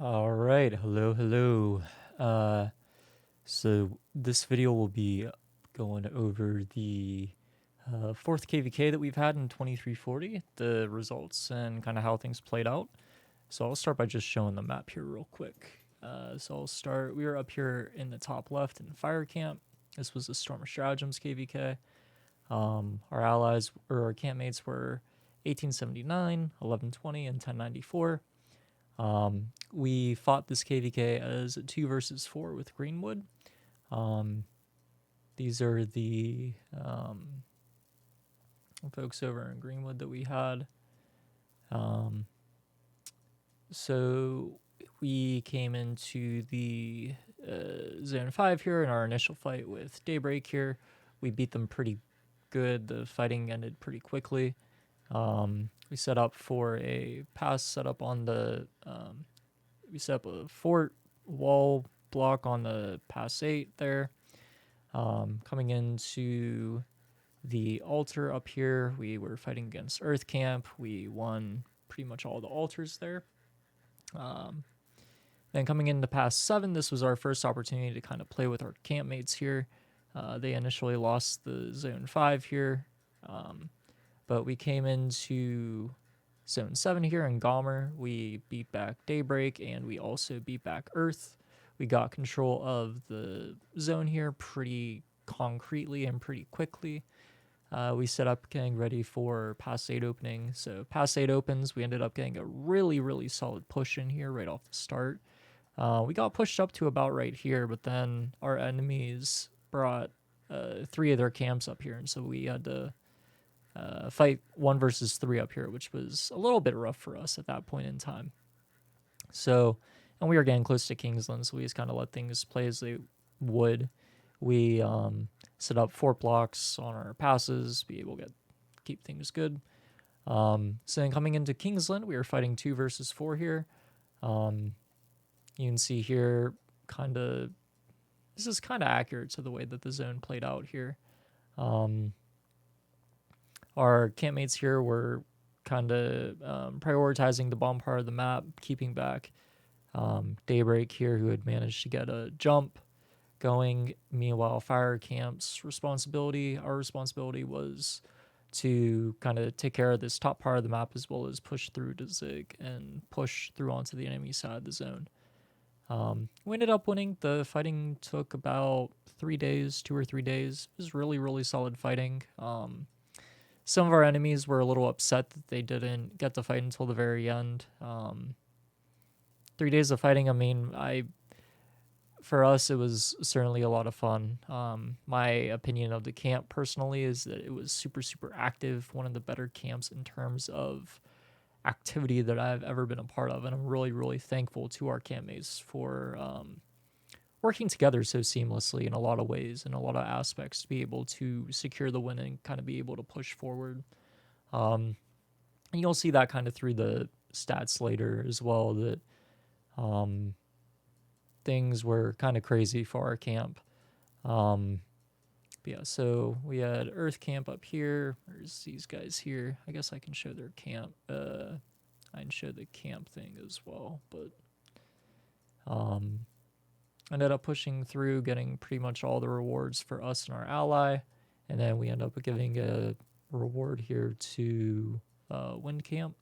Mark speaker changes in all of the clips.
Speaker 1: All right, hello. Uh, so this video will be going over the fourth KVK that we've had in 2340, the results and kind of how things played out. So I'll start by just showing the map here real quick. So I'll start. We were up here in the top left in fire camp. This was the Storm of Stratagems KVK. Our allies or our campmates were 1879, 1120, and 1094. We fought this KVK as a 2 versus 4 with Greenwood. These are the folks over in Greenwood that we had. So we came into the Zone 5 here in our initial fight with Daybreak here. We beat them pretty good. The fighting ended pretty quickly. We set up for a pass setup on the we set up a fort wall block on the pass 8 there. Coming into the altar up here, we were fighting against Earth Camp. We won pretty much all the altars there. Then coming into pass 7, this was our first opportunity to kind of play with our campmates here. They initially lost the Zone 5 here, but we came into Zone 7 here in Gomer. We beat back Daybreak, and we also beat back Earth. We got control of the zone here pretty concretely and pretty quickly. We set up getting ready for Pass 8 opening. So Pass 8 opens. We ended up getting a really solid push in here right off the start. We got pushed up to about right here, but then our enemies brought 3 of their camps up here, and so we had to fight 1 versus 3 up here, which was a little bit rough for us at that point in time. So, and we were getting close to Kingsland, so we just kind of let things play as they would. We set up fort blocks on our passes, be able to keep things good. So then coming into Kingsland, we were fighting 2 versus 4 here. You can see here, this is kind of accurate to the way that the zone played out here. Our campmates here were kind of prioritizing the bomb part of the map, keeping back Daybreak here, who had managed to get a jump going. Meanwhile, fire camp's our responsibility was to kind of take care of this top part of the map as well as push through to Zig and push through onto the enemy side of the zone. We ended up winning. The fighting took about 3 days, 2 or 3 days. It was really solid fighting. Some of our enemies were a little upset that they didn't get to fight until the very end. 3 days of fighting, I mean, for us, it was certainly a lot of fun. My opinion of the camp personally is that it was super active, one of the better camps in terms of activity that I've ever been a part of, and I'm really thankful to our campmates for working together so seamlessly in a lot of ways, in a lot of aspects, to be able to secure the win and kind of be able to push forward. And you'll see that kind of through the stats later as well, that things were kind of crazy for our camp. Yeah, so we had Earth Camp up here. There's these guys here. I guess I can show their camp. I can show the camp thing as well, but ended up pushing through, getting pretty much all the rewards for us and our ally, and then we end up giving a reward here to Wind Camp.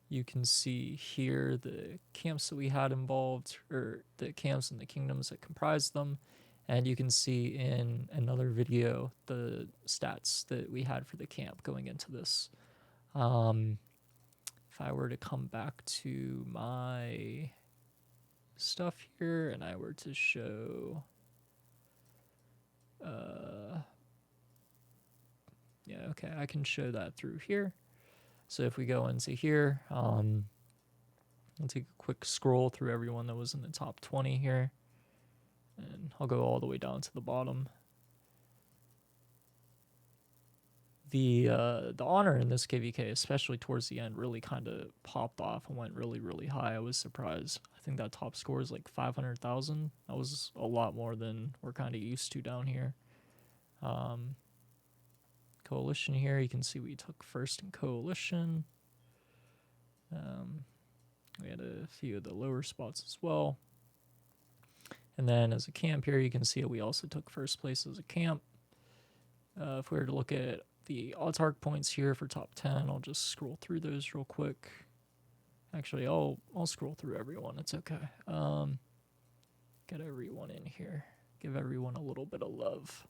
Speaker 1: You can see here the camps that we had involved, or the camps and the kingdoms that comprised them, and you can see in another video the stats that we had for the camp going into this. If I were to come back to my stuff here and I were to show yeah, okay, I can show that through here. So if we go into here, I'll take a quick scroll through everyone that was in the top 20 here, and I'll go all the way down to the bottom. The honor in this KVK, especially towards the end, really kind of popped off and went really high. I was surprised. I think that top score is like 500,000. That was a lot more than we're kind of used to down here. Coalition here, you can see we took first in Coalition. We had a few of the lower spots as well. And then as a camp here, you can see we also took first place as a camp. If we were to look at the autark points here for top 10, I'll just scroll through those real quick. Actually, I'll scroll through everyone. It's okay. Get everyone in here. Give everyone a little bit of love.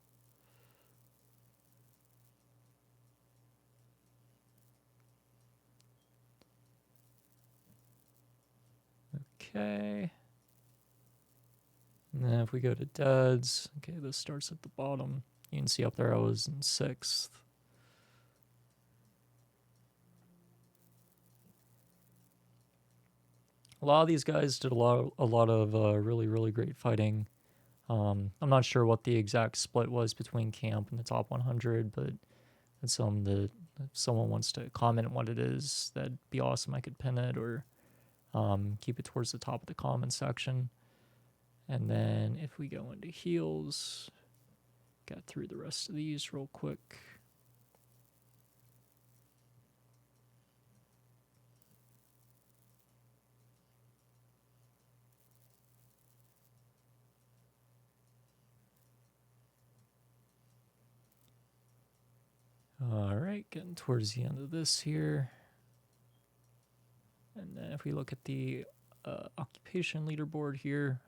Speaker 1: Okay. And then if we go to duds, okay, this starts at the bottom. You can see up there I was in 6th. A lot of these guys did a lot of really, really great fighting. I'm not sure what the exact split was between camp and the top 100, but it's something that if someone wants to comment what it is, that'd be awesome. I could pin it or keep it towards the top of the comment section. And then if we go into heals, get through the rest of these real quick. All right, getting towards the end of this here. And then if we look at the occupation leaderboard here,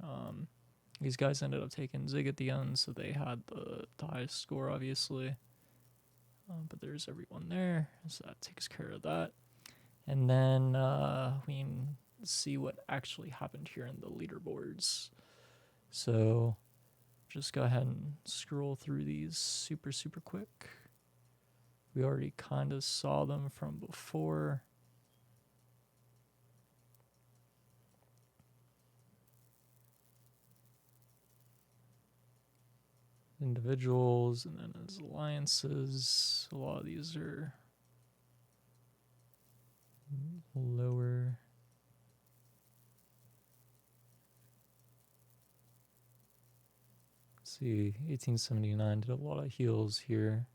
Speaker 1: these guys ended up taking Zig at the end, so they had the highest score, obviously. But there's everyone there, so that takes care of that. And then we can see what actually happened here in the leaderboards. So just go ahead and scroll through these super, super quick. We already kind of saw them from before. Individuals, and then as alliances, a lot of these are lower. Let's see, 1879 did a lot of heals here.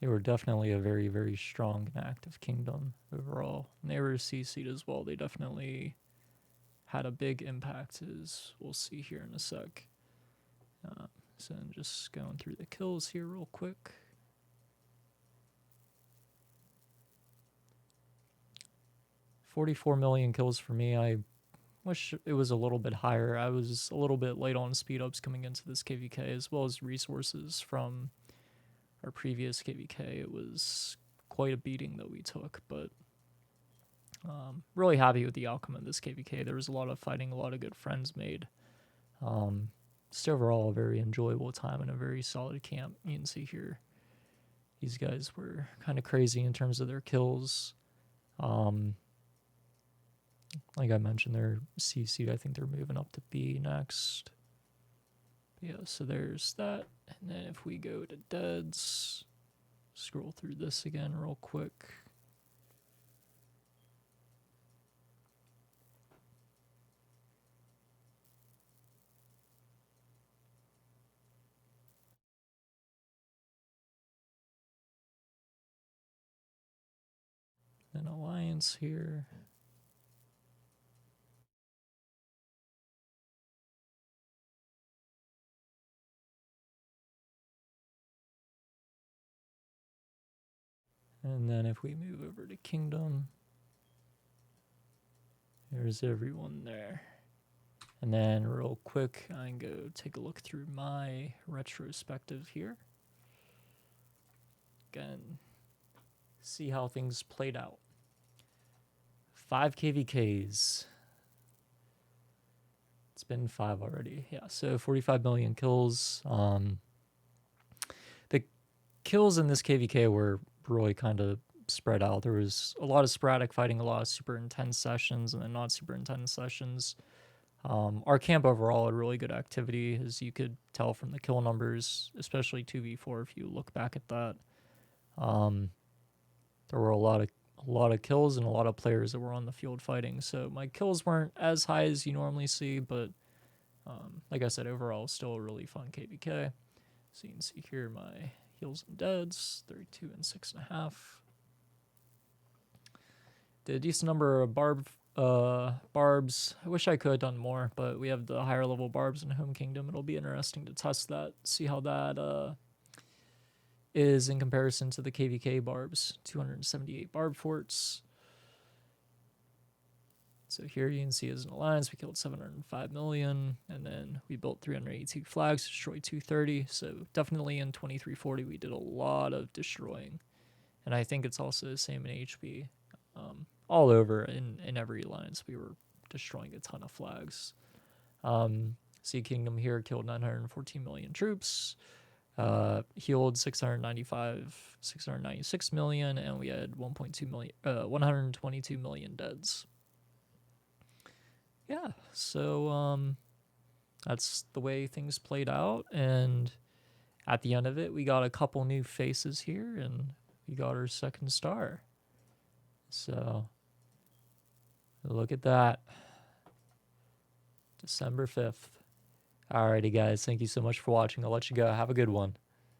Speaker 1: They were definitely a very, very strong and active kingdom overall. And they were CC'd as well. They definitely had a big impact, as we'll see here in a sec. So I'm just going through the kills here real quick. $44 million kills for me. I wish it was a little bit higher. I was a little bit late on speed ups coming into this KVK, as well as resources from our previous KVK. It was quite a beating that we took, but really happy with the outcome of this KVK. There was a lot of fighting, a lot of good friends made. Just overall a very enjoyable time and a very solid camp. You can see here these guys were kind of crazy in terms of their kills. Like I mentioned, they're CC'd. I think they're moving up to B next. But yeah, so there's that. And then if we go to deads, scroll through this again real quick. Then alliance here. And then if we move over to kingdom, there's everyone there. And then real quick, I can go take a look through my retrospective here. Again, see how things played out. 5 KVKs. It's been 5 already. Yeah, so 45 million kills. The kills in this KVK were really kind of spread out. There was a lot of sporadic fighting, a lot of super intense sessions, and then not super intense sessions. Our camp overall had really good activity, as you could tell from the kill numbers, especially 2v4 if you look back at that. There were a lot of kills and a lot of players that were on the field fighting. So my kills weren't as high as you normally see, but like I said, overall, still a really fun KVK. So you can see here my heals and deads, 32 and 6.5. Did a decent number of barbs. I wish I could have done more, but we have the higher level barbs in Home Kingdom. It'll be interesting to test that, see how that is in comparison to the KVK barbs. 278 barb forts. So here you can see as an alliance, we killed 705 million, and then we built 382 flags, destroyed 230. So definitely in 2340, we did a lot of destroying. And I think it's also the same in HB. All over in every alliance, we were destroying a ton of flags. Sea Kingdom here killed 914 million troops, healed 696 million, and we had 1.2 million, 122 million deads. Yeah, so that's the way things played out, and at the end of it, we got a couple new faces here, and we got our second star. So look at that. December 5th. Alrighty, guys. Thank you so much for watching. I'll let you go. Have a good one.